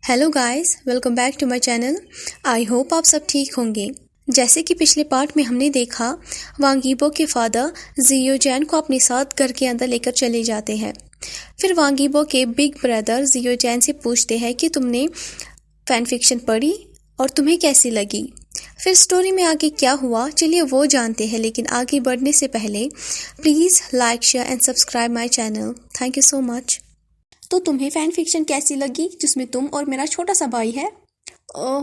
Hello guys, welcome back to my channel. I hope आप सब ठीक होंगे। जैसे कि पिछले पार्ट में हमने देखा, वांग यीबो के फादर जियो जैन को अपने साथ घर के अंदर लेकर चले जाते हैं। फिर वांग यीबो के बिग ब्रदर जियो जैन से पूछते हैं कि तुमने फैन फिक्शन पढ़ी और तुम्हें कैसी लगी। फिर स्टोरी में आगे क्या हुआ चलिए वो जानते हैं, लेकिन आगे बढ़ने से पहले please like share and subscribe my channel. Thank you so much. तो तुम्हें फ़ैन फिक्शन कैसी लगी जिसमें तुम और मेरा छोटा सा भाई है?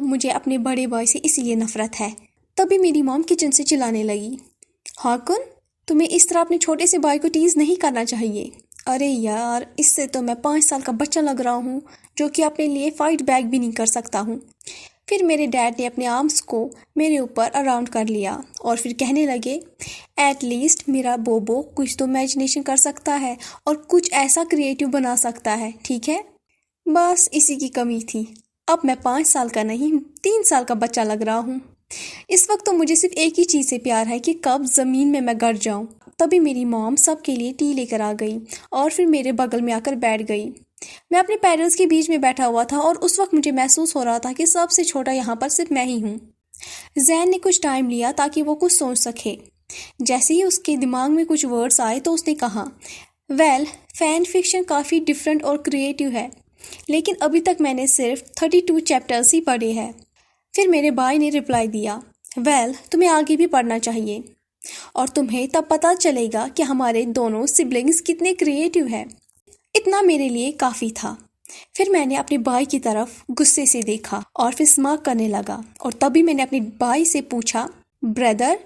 मुझे अपने बड़े भाई से इसीलिए नफरत है। तभी मेरी मॉम किचन से चिल्लाने लगी, हाकुन तुम्हें इस तरह अपने छोटे से भाई को टीज़ नहीं करना चाहिए। अरे यार, इससे तो मैं 5 साल का बच्चा लग रहा हूँ जो कि अपने लिए फाइट बैक भी नहीं कर सकता हूँ। फिर मेरे डैड ने अपने आर्म्स को मेरे ऊपर अराउंड कर लिया और फिर कहने लगे, एट लीस्ट मेरा बोबो कुछ तो इमेजिनेशन कर सकता है और कुछ ऐसा क्रिएटिव बना सकता है, ठीक है? बस इसी की कमी थी। अब मैं 5 साल का नहीं 3 साल का बच्चा लग रहा हूँ। इस वक्त तो मुझे सिर्फ एक ही चीज़ से प्यार है कि कब ज़मीन में मैं गड़ जाऊँ। तभी मेरी मॉम सबके लिए टी लेकर आ गई और फिर मेरे बगल में आकर बैठ गई। मैं अपने पेरेंट्स के बीच में बैठा हुआ था और उस वक्त मुझे महसूस हो रहा था कि सबसे छोटा यहाँ पर सिर्फ मैं ही हूँ। जैन ने कुछ टाइम लिया ताकि वो कुछ सोच सके। जैसे ही उसके दिमाग में कुछ वर्ड्स आए तो उसने कहा, वेल फैन फिक्शन काफ़ी डिफरेंट और क्रिएटिव है, लेकिन अभी तक मैंने सिर्फ 32 चैप्टर्स ही पढ़े हैं। फिर मेरे भाई ने रिप्लाई दिया, वेल तुम्हें आगे भी पढ़ना चाहिए और तुम्हें तब पता चलेगा कि हमारे दोनों सिबलिंग्स कितने क्रिएटिव हैं। इतना मेरे लिए काफ़ी था। फिर मैंने अपने भाई की तरफ गुस्से से देखा और फिर स्मार्ट करने लगा और तभी मैंने अपने भाई से पूछा, ब्रदर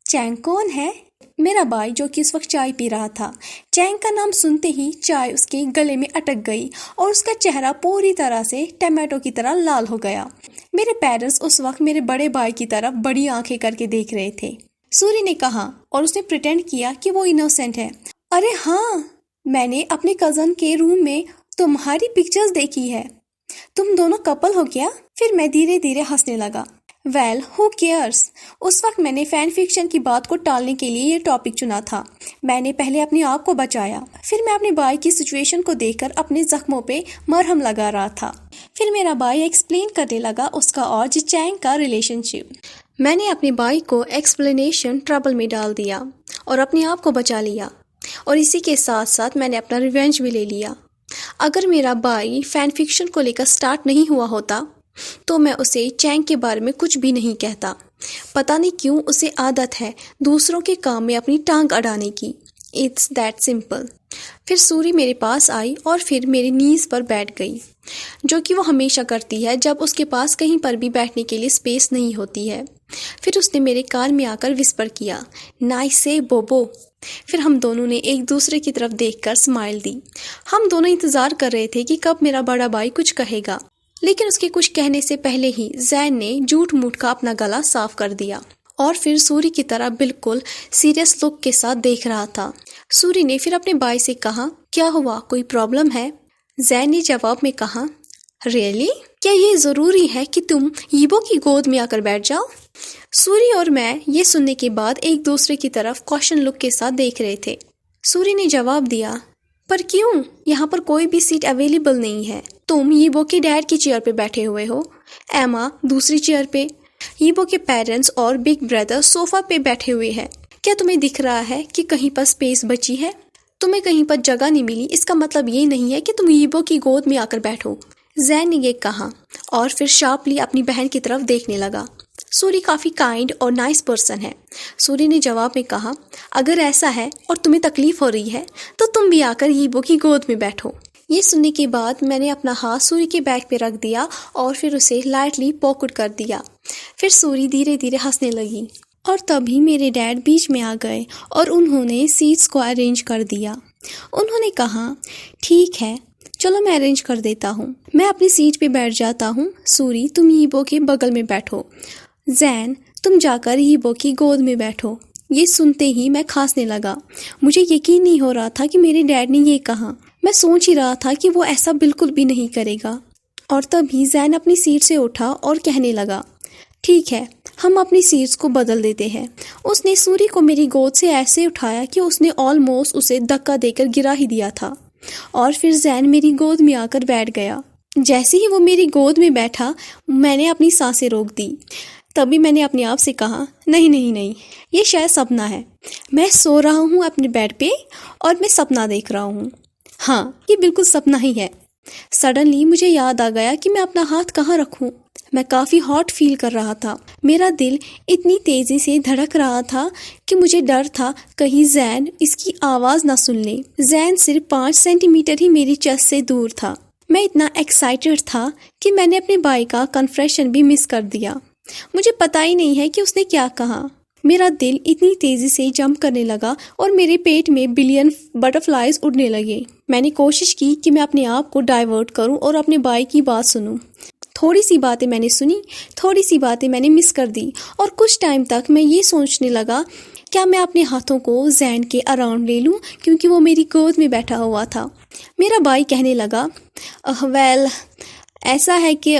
चैंग कौन है? मेरा भाई जो कि उस वक्त चाय पी रहा था, चैंग का नाम सुनते ही चाय उसके गले में अटक गई और उसका चेहरा पूरी तरह से टमाटो की तरह लाल हो गया। मेरे पेरेंट्स उस वक्त मेरे बड़े भाई की तरफ बड़ी आंखें करके देख रहे थे। सूरी ने कहा और उसने प्रिटेंड किया कि वो इनोसेंट है। अरे हाँ, मैंने अपने कज़न के रूम में तुम्हारी पिक्चर्स देखी है। तुम दोनों कपल हो क्या? फिर मैं धीरे धीरे हंसने लगा। Well who cares. उस वक्त मैंने फैन फिक्शन की बात को टालने के लिए ये टॉपिक चुना था। मैंने पहले अपने आप को बचाया, फिर मैं अपने भाई की सिचुएशन को देखकर अपने जख्मों पे मरहम लगा रहा था। फिर मेरा भाई एक्सप्लेन करने लगा उसका और जिचैंग का रिलेशनशिप। मैंने अपने भाई को एक्सप्लेनेशन ट्रबल में डाल दिया और अपने आप को बचा लिया और इसी के साथ साथ मैंने अपना रिवेंज भी ले लिया। अगर मेरा भाई फैन फिक्शन को लेकर स्टार्ट नहीं हुआ होता तो मैं उसे चैंग के बारे में कुछ भी नहीं कहता। पता नहीं क्यों उसे आदत है दूसरों के काम में अपनी टांग अड़ाने की। It's that simple. फिर सूरी मेरे पास आई और फिर मेरे नीज पर बैठ गई, जो कि वो हमेशा करती है जब उसके पास कहीं पर भी बैठने के लिए स्पेस नहीं होती है। फिर उसने मेरे कान में आकर विस्पर किया, नाइस से बोबो। फिर हम दोनों ने एक दूसरे की तरफ देखकर स्माइल दी। हम दोनों इंतज़ार कर रहे थे कि कब मेरा बड़ा भाई कुछ कहेगा, लेकिन उसके कुछ कहने से पहले ही जैन ने झूठ मूठ का अपना गला साफ कर दिया और फिर सूरी की तरह बिल्कुल सीरियस लुक के साथ देख रहा था। सूरी ने फिर अपने भाई से कहा, क्या हुआ, कोई प्रॉब्लम है? जैन ने जवाब में कहा, रियली? क्या ये ज़रूरी है कि तुम यीबो की गोद में आकर बैठ जाओ? सूरी और मैं ये सुनने के बाद एक दूसरे की तरफ क्वेश्चन लुक के साथ देख रहे थे। सूरी ने जवाब दिया, पर क्यों? यहाँ पर कोई भी सीट अवेलेबल नहीं है। तुम यीबो के डैड की चेयर पे बैठे हुए हो, एमा दूसरी चेयर पे, यीबो के पेरेंट्स और बिग ब्रदर सोफा पे बैठे हुए हैं। क्या तुम्हें दिख रहा है कि कहीं पर स्पेस बची है? तुम्हें कहीं पर जगह नहीं मिली, इसका मतलब ये नहीं है कि तुम यीबो की गोद में आकर बैठो। जैन ने ये कहा और फिर शार्पली अपनी बहन की तरफ देखने लगा। सूरी काफ़ी काइंड और नाइस पर्सन है। सूरी ने जवाब में कहा, अगर ऐसा है और तुम्हें तकलीफ हो रही है तो तुम भी आकर यीबो की गोद में बैठो। ये सुनने के बाद मैंने अपना हाथ सूरी के बैक पे रख दिया और फिर उसे लाइटली पॉकेट कर दिया। फिर सूरी धीरे धीरे हंसने लगी और तभी मेरे डैड बीच में आ गए और उन्होंने सीट्स को अरेंज कर दिया। उन्होंने कहा, ठीक है चलो मैं अरेंज कर देता हूँ, मैं अपनी सीट पे बैठ जाता हूँ। सूरी तुम यीबो के बगल में बैठो, जैन तुम जाकर यीबो की गोद में बैठो। ये सुनते ही मैं खांसने लगा। मुझे यकीन नहीं हो रहा था कि मेरे डैड ने ये कहा। मैं सोच ही रहा था कि वो ऐसा बिल्कुल भी नहीं करेगा। और तभी जैन अपनी सीट से उठा और कहने लगा, ठीक है हम अपनी सीट्स को बदल देते हैं। उसने सूरी को मेरी गोद से ऐसे उठाया कि उसने ऑलमोस्ट उसे धक्का देकर गिरा ही दिया था और फिर जैन मेरी गोद में आकर बैठ गया। जैसे ही वो मेरी गोद में बैठा, मैंने अपनी सांसें रोक दी। तभी मैंने अपने आप से कहा, नहीं नहीं नहीं, ये शायद सपना है। मैं सो रहा हूँ अपने बेड पे और मैं सपना देख रहा हूँ। हाँ, ये बिल्कुल सपना ही है। सडनली मुझे याद आ गया कि मैं अपना हाथ कहाँ रखूँ। मैं काफ़ी हॉट फील कर रहा था। मेरा दिल इतनी तेज़ी से धड़क रहा था कि मुझे डर था कहीं जैन इसकी आवाज़ ना सुन ले। जैन सिर्फ 5 सेंटीमीटर ही मेरी चेस्ट से दूर था। मैं इतना एक्साइटेड था कि मैंने अपने भाई का कन्फेशन भी मिस कर दिया। मुझे पता ही नहीं है कि उसने क्या कहा। मेरा दिल इतनी तेज़ी से जंप करने लगा और मेरे पेट में बिलियन बटरफ्लाइज उड़ने लगे। मैंने कोशिश की कि मैं अपने आप को डाइवर्ट करूं और अपने भाई की बात सुनूं। थोड़ी सी बातें मैंने सुनी, थोड़ी सी बातें मैंने मिस कर दी और कुछ टाइम तक मैं ये सोचने लगा, क्या मैं अपने हाथों को जैन के अराउंड ले लूं, क्योंकि वो मेरी गोद में बैठा हुआ था। मेरा भाई कहने लगा, वेल ऐसा है कि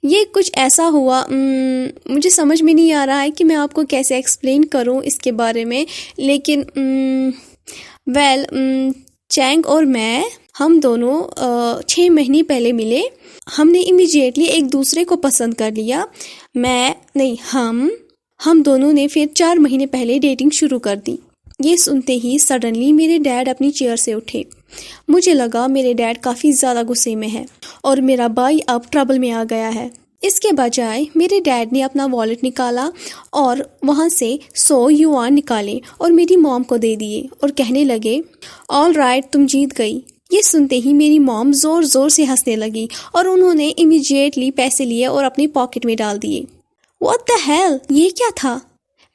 ये कुछ ऐसा हुआ, मुझे समझ में नहीं आ रहा है कि मैं आपको कैसे एक्सप्लेन करूं इसके बारे में, लेकिन चैंग और मैं, हम दोनों 6 महीने पहले मिले। हमने इमीडिएटली एक दूसरे को पसंद कर लिया। हम दोनों ने फिर 4 महीने पहले डेटिंग शुरू कर दी। ये सुनते ही सडनली मेरे डैड अपनी चेयर से उठे। मुझे लगा मेरे डैड काफ़ी ज़्यादा गुस्से में है और मेरा भाई अब ट्रबल में आ गया है। इसके बजाय मेरे डैड ने अपना वॉलेट निकाला और वहाँ से 100 युआन निकाले और मेरी मॉम को दे दिए और कहने लगे, ऑल राइट, तुम जीत गई। ये सुनते ही मेरी मॉम ज़ोर ज़ोर से हंसने लगी और उन्होंने इमीडिएटली पैसे लिए और अपनी पॉकेट में डाल दिए। व्हाट द हेल, ये क्या था?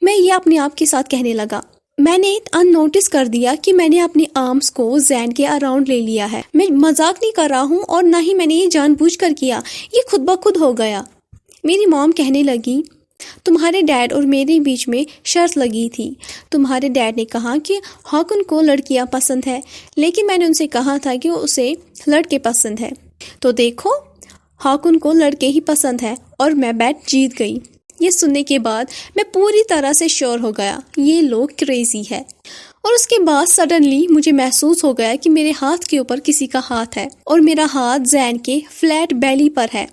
मैं ये अपने आप के साथ कहने लगा। मैंने अननोटिस कर दिया कि मैंने अपने आर्म्स को जैन के अराउंड ले लिया है। मैं मजाक नहीं कर रहा हूँ और ना ही मैंने ये जानबूझकर किया, ये खुद ब खुद हो गया। मेरी मॉम कहने लगी, तुम्हारे डैड और मेरे बीच में शर्त लगी थी। तुम्हारे डैड ने कहा कि हॉकुन को लड़कियां पसंद है, लेकिन मैंने उनसे कहा था कि उसे लड़के पसंद है। तो देखो, हॉकुन को लड़के ही पसंद है और मैं बैट जीत गई। ये सुनने के बाद मैं पूरी तरह से श्योर हो गया, ये लोग क्रेजी है। और उसके बाद सडनली मुझे महसूस हो गया कि मेरे हाथ के ऊपर किसी का हाथ है और मेरा हाथ जैन के फ्लैट बेली पर है।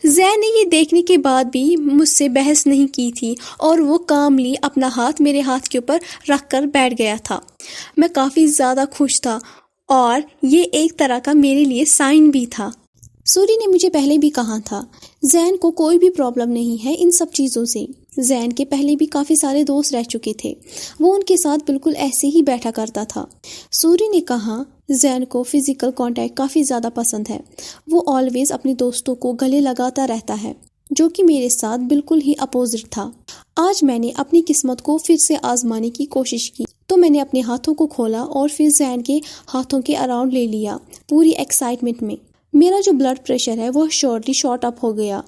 जैन ने ये देखने के बाद भी मुझसे बहस नहीं की थी और वो कामली अपना हाथ मेरे हाथ के ऊपर रखकर बैठ गया था। मैं काफ़ी ज़्यादा खुश था और ये एक तरह का मेरे लिए साइन भी था। सूरी ने मुझे पहले भी कहा था, जैन को कोई भी प्रॉब्लम नहीं है इन सब चीज़ों से। जैन के पहले भी काफ़ी सारे दोस्त रह चुके थे, वो उनके साथ बिल्कुल ऐसे ही बैठा करता था। सूरी ने कहा, जैन को फिजिकल कांटेक्ट काफ़ी ज़्यादा पसंद है। वो ऑलवेज अपने दोस्तों को गले लगाता रहता है, जो कि मेरे साथ बिल्कुल ही अपोजिट था। आज मैंने अपनी किस्मत को फिर से आजमाने की कोशिश की, तो मैंने अपने हाथों को खोला और फिर जैन के हाथों के अराउंड ले लिया पूरी एक्साइटमेंट में। मेरा जो ब्लड प्रेशर है वो शॉर्टली शॉर्ट अप हो गया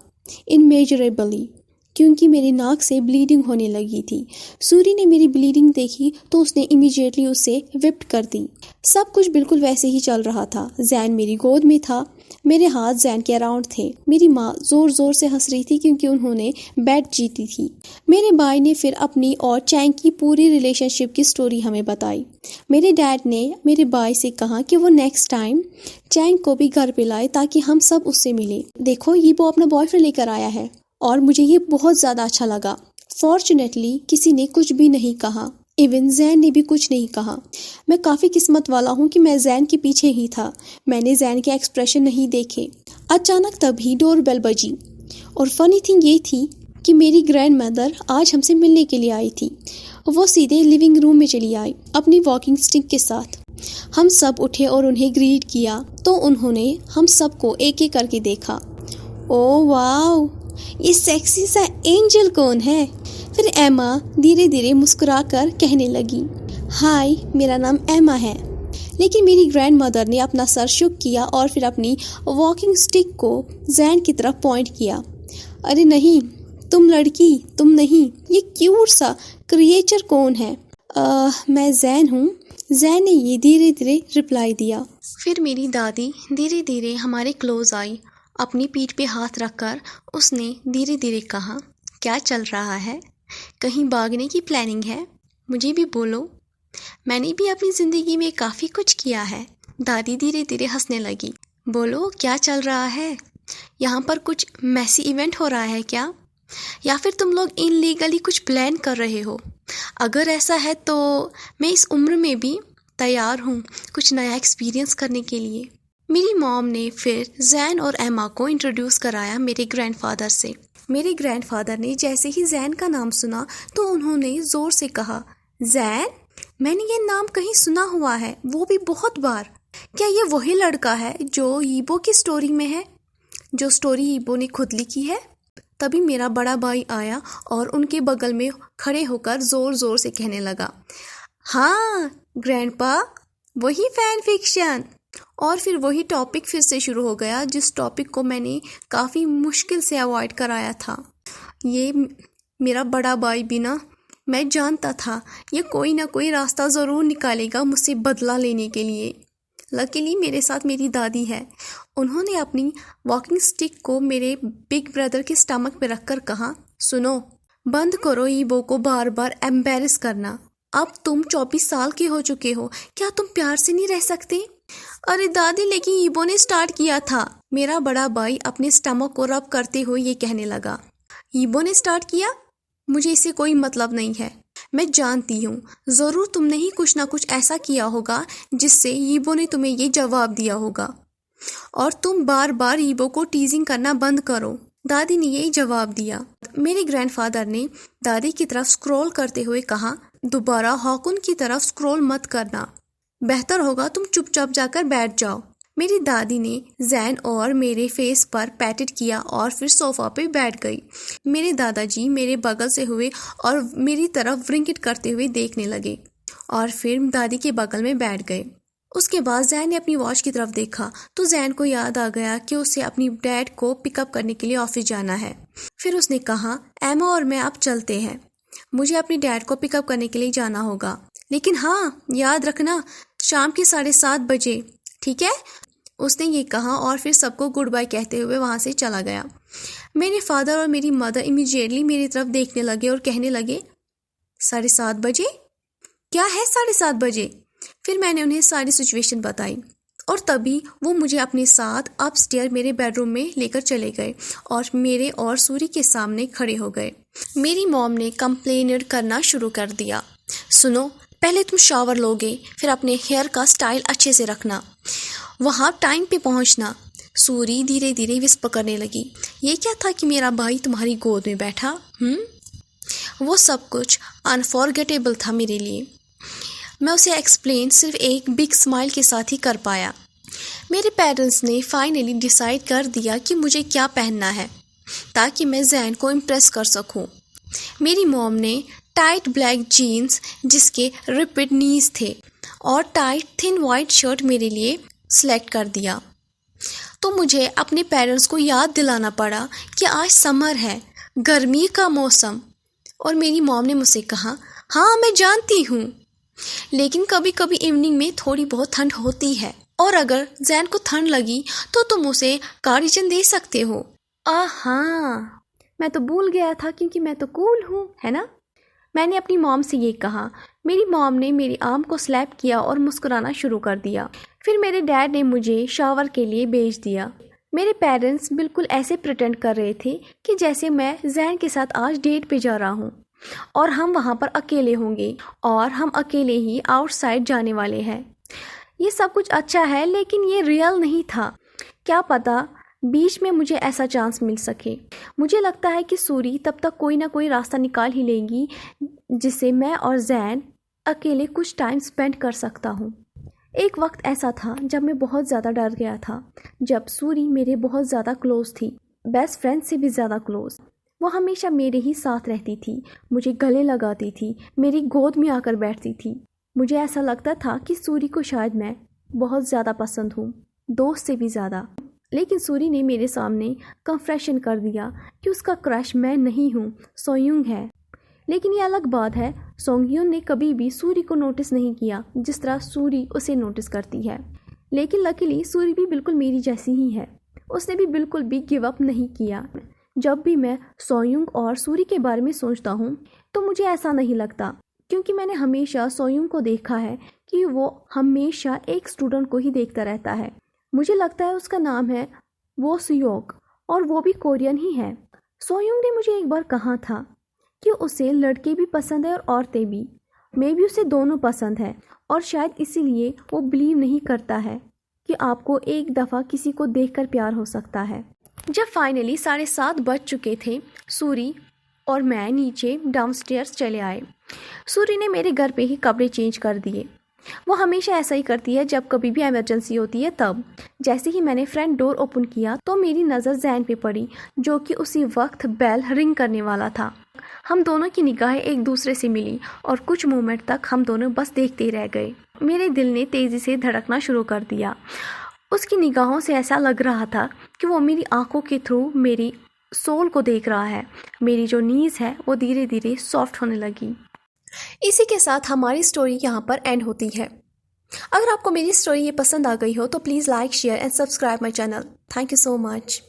इनमेजरेबली, क्योंकि मेरी नाक से ब्लीडिंग होने लगी थी। सूरी ने मेरी ब्लीडिंग देखी तो उसने इमीडिएटली उसे विप्ट कर दी। सब कुछ बिल्कुल वैसे ही चल रहा था। जैन मेरी गोद में था, मेरे हाथ जैन के अराउंड थे। मेरी माँ जोर जोर से हंस रही थी क्योंकि उन्होंने बैट जीती थी। मेरे भाई ने फिर अपनी और चैंग की पूरी रिलेशनशिप की स्टोरी हमें बताई। मेरे डैड ने मेरे भाई से कहा कि वो नेक्स्ट टाइम चैंग को भी घर पे लाए ताकि हम सब उससे मिले। देखो, ये वो अपना बॉयफ्रेंड लेकर आया है और मुझे ये बहुत ज़्यादा अच्छा लगा। फॉर्चुनेटली किसी ने कुछ भी नहीं कहा, इवन जैन ने भी कुछ नहीं कहा। मैं काफ़ी किस्मत वाला हूँ कि मैं जैन के पीछे ही था। मैंने जैन के एक्सप्रेशन नहीं देखे। अचानक तभी डोरबेल बजी और फनी थिंग ये थी कि मेरी ग्रैंड मदर आज हमसे मिलने के लिए आई थी। वो सीधे लिविंग रूम में चली आई अपनी वॉकिंग स्टिक के साथ। हम सब उठे और उन्हें ग्रीट किया तो उन्होंने हम सबको एक एक करके देखा। ओह वाओ, ये सेक्सी सा एंजल कौन है? फिर एमा धीरे धीरे मुस्कुराकर कहने लगी, हाय, मेरा नाम एमा है। लेकिन मेरी ग्रैंड मदर ने अपना सर शुक किया और फिर अपनी वॉकिंग स्टिक को जैन की तरफ पॉइंट किया। अरे नहीं, तुम लड़की, तुम नहीं, ये क्यूट सा क्रिएचर कौन है? मैं जैन हूँ। जैन ने ये धीरे धीरे रिप्लाई दिया। फिर मेरी दादी धीरे धीरे हमारे क्लोज आई। अपनी पीठ पे हाथ रखकर उसने धीरे धीरे कहा, क्या चल रहा है? कहीं भागने की प्लानिंग है? मुझे भी बोलो, मैंने भी अपनी ज़िंदगी में काफ़ी कुछ किया है। दादी धीरे धीरे हंसने लगी। बोलो क्या चल रहा है? यहाँ पर कुछ मैसी इवेंट हो रहा है क्या? या फिर तुम लोग इनलीगली कुछ प्लान कर रहे हो? अगर ऐसा है तो मैं इस उम्र में भी तैयार हूँ कुछ नया एक्सपीरियंस करने के लिए। मेरी मॉम ने फिर जैन और एमा को इंट्रोड्यूस कराया मेरे ग्रैंडफादर से। मेरे ग्रैंडफादर ने जैसे ही जैन का नाम सुना तो उन्होंने ज़ोर से कहा, जैन? मैंने ये नाम कहीं सुना हुआ है, वो भी बहुत बार। क्या ये वही लड़का है जो ईबो की स्टोरी में है, जो स्टोरी ईबो ने खुद लिखी है? तभी मेरा बड़ा भाई आया और उनके बगल में खड़े होकर ज़ोर ज़ोर से कहने लगा, हाँ ग्रैंडपा, वही फैन फिक्शन। और फिर वही टॉपिक फिर से शुरू हो गया, जिस टॉपिक को मैंने काफ़ी मुश्किल से अवॉइड कराया था। ये मेरा बड़ा भाई भी ना, मैं जानता था ये कोई ना कोई रास्ता ज़रूर निकालेगा मुझसे बदला लेने के लिए। लकीली मेरे साथ मेरी दादी है। उन्होंने अपनी वॉकिंग स्टिक को मेरे बिग ब्रदर के स्टमक पे रखकर कहा, सुनो, बंद करो ईबो को बार बार एम्बेरस करना। अब तुम 24 साल के हो चुके हो, क्या तुम प्यार से नहीं रह सकते? अरे दादी, लेकिन ईबो ने स्टार्ट किया था। मेरा बड़ा भाई अपने स्टमक को रब करते हुए ये कहने लगा, ईबो ने स्टार्ट किया? मुझे इससे कोई मतलब नहीं है। मैं जानती हूँ ज़रूर तुमने ही कुछ ना कुछ ऐसा किया होगा जिससे ईबो ने तुम्हें ये जवाब दिया होगा, और तुम बार बार ईबो को टीजिंग करना बंद करो। दादी ने यही जवाब दिया। मेरे ग्रैंडफादर ने दादी की तरफ स्क्रॉल करते हुए कहा, दोबारा हॉकुन की तरफ स्क्रॉल मत करना, बेहतर होगा तुम चुपचाप जाकर बैठ जाओ। मेरी दादी ने जैन और मेरे फेस पर पैटेड किया और फिर सोफा पे बैठ गई। मेरे दादाजी मेरे बगल से हुए और मेरी तरफ व्रिंकिट करते हुए देखने लगे और फिर दादी के बगल में बैठ गए। उसके बाद जैन ने अपनी वॉच की तरफ देखा तो जैन को याद आ गया कि उसे अपनी डैड को पिकअप करने के लिए ऑफिस जाना है। फिर उसने कहा, एमा और मैं अब चलते हैं, मुझे अपनी डैड को पिकअप करने के लिए जाना होगा, लेकिन हाँ याद रखना शाम के 7:30 बजे, ठीक है? उसने ये कहा और फिर सबको गुड बाय कहते हुए वहाँ से चला गया। मेरे फादर और मेरी मदर इमीडिएटली मेरी तरफ देखने लगे और कहने लगे, 7:30 बजे? क्या है 7:30 बजे? फिर मैंने उन्हें सारी सिचुएशन बताई और तभी वो मुझे अपने साथ अपस्टेयर मेरे बेडरूम में लेकर चले गए और मेरे और सूरी के सामने खड़े हो गए। मेरी मॉम ने कंप्लेन करना शुरू कर दिया, सुनो, पहले तुम शावर लोगे, फिर अपने हेयर का स्टाइल अच्छे से रखना, वहाँ टाइम पे पहुँचना। सूरी धीरे धीरे विस्पर करने लगी, ये क्या था कि मेरा भाई तुम्हारी गोद में बैठा? वो सब कुछ अनफॉरगेटेबल था मेरे लिए। मैं उसे एक्सप्लेन सिर्फ एक बिग स्माइल के साथ ही कर पाया। मेरे पेरेंट्स ने फाइनली डिसाइड कर दिया कि मुझे क्या पहनना है ताकि मैं जैन को इम्प्रेस कर सकूं। मेरी मॉम ने टाइट ब्लैक जीन्स जिसके रिपिड नीज थे और टाइट थिन वाइट शर्ट मेरे लिए सिलेक्ट कर दिया। तो मुझे अपने पेरेंट्स को याद दिलाना पड़ा कि आज समर है, गर्मी का मौसम, और मेरी मॉम ने मुझसे कहा, हाँ मैं जानती हूँ, लेकिन कभी कभी इवनिंग में थोड़ी बहुत ठंड होती है और अगर जैन को ठंड लगी तो तुम उसे कार्डिगन दे सकते हो। हाँ, मैं तो भूल गया था क्योंकि मैं तो कूल हूँ, है ना? मैंने अपनी मॉम से ये कहा। मेरी मॉम ने मेरी आर्म को स्लैप किया और मुस्कुराना शुरू कर दिया। फिर मेरे डैड ने मुझे शावर के लिए भेज दिया। मेरे पेरेंट्स बिल्कुल ऐसे प्रिटेंड कर रहे थे कि जैसे मैं जैन के साथ आज डेट पे जा रहा हूँ और हम वहाँ पर अकेले होंगे और हम अकेले ही आउटसाइड जाने वाले हैं। ये सब कुछ अच्छा है लेकिन ये रियल नहीं था। क्या पता बीच में मुझे ऐसा चांस मिल सके। मुझे लगता है कि सूरी तब तक कोई ना कोई रास्ता निकाल ही लेगी जिससे मैं और जैन अकेले कुछ टाइम स्पेंड कर सकता हूँ। एक वक्त ऐसा था जब मैं बहुत ज़्यादा डर गया था, जब सूरी मेरे बहुत ज़्यादा क्लोज थी, बेस्ट फ्रेंड से भी ज़्यादा क्लोज। वो हमेशा मेरे ही साथ रहती थी, मुझे गले लगाती थी, मेरी गोद में आकर बैठती थी। मुझे ऐसा लगता था कि सूरी को शायद मैं बहुत ज़्यादा पसंद हूँ, दोस्त से भी ज़्यादा। लेकिन सूरी ने मेरे सामने कन्फेशन कर दिया कि उसका क्रश मैं नहीं हूँ, सोयुंग है। लेकिन ये अलग बात है, सोंगयुन ने कभी भी सूरी को नोटिस नहीं किया जिस तरह सूरी उसे नोटिस करती है। लेकिन लकीली सूरी भी बिल्कुल मेरी जैसी ही है, उसने भी बिल्कुल भी गिव अप नहीं किया। जब भी मैं सोयुंग और सूरी के बारे में सोचता हूँ तो मुझे ऐसा नहीं लगता, क्योंकि मैंने हमेशा सोयुंग को देखा है कि वो हमेशा एक स्टूडेंट को ही देखता रहता है। मुझे लगता है उसका नाम है वो सुयोक, और वो भी कोरियन ही है। सोयोंग ने मुझे एक बार कहा था कि उसे लड़के भी पसंद है और औरतें भी। मे भी उसे दोनों पसंद है, और शायद इसीलिए वो बिलीव नहीं करता है कि आपको एक दफ़ा किसी को देखकर प्यार हो सकता है। जब फाइनली 7:30 बज चुके थे, सूरी और मैं नीचे डाउनस्टेयर्स चले आए। सूरी ने मेरे घर पे ही कपड़े चेंज कर दिए। वो हमेशा ऐसा ही करती है जब कभी भी इमरजेंसी होती है तब। जैसे ही मैंने फ्रंट डोर ओपन किया तो मेरी नज़र जैन पे पड़ी, जो कि उसी वक्त बेल रिंग करने वाला था। हम दोनों की निगाहें एक दूसरे से मिली और कुछ मोमेंट तक हम दोनों बस देखते ही रह गए। मेरे दिल ने तेज़ी से धड़कना शुरू कर दिया। उसकी निगाहों से ऐसा लग रहा था कि वो मेरी आंखों के थ्रू मेरी सोल को देख रहा है। मेरी जो नीज़ है वो धीरे धीरे सॉफ्ट होने लगी। इसी के साथ हमारी स्टोरी यहाँ पर एंड होती है। अगर आपको मेरी स्टोरी ये पसंद आ गई हो तो please like, share and subscribe my channel. Thank you so much.